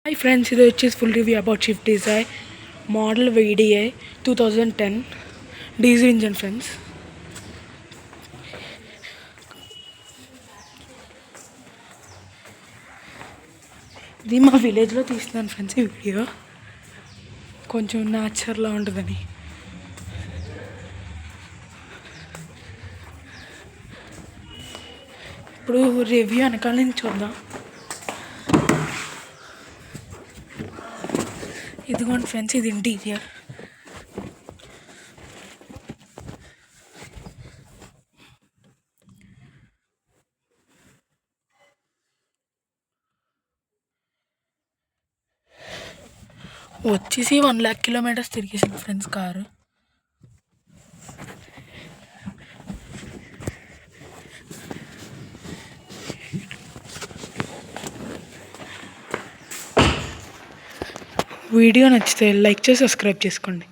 Hi friends, this is full review about Swift Desire model VDI 2010 diesel engine friends. ఇది మా విలేజ్లో తీస్తున్నాను friends ఈ వీడియో కొంచెం న్యాచురల్గా ఉంటుందని. ఇప్పుడు రివ్యూ వెనకాల నుంచి చూద్దాం. ఇదిగోండి ఫ్రెండ్స్, ఇది ఇంటీరియర్. వచ్చేసి 1,00,000 కిలోమీటర్స్ తిరిగేసింది ఫ్రెండ్స్ కారు. వీడియో నచ్చితే లైక్ చేసి సబ్స్క్రైబ్ చేసుకోండి.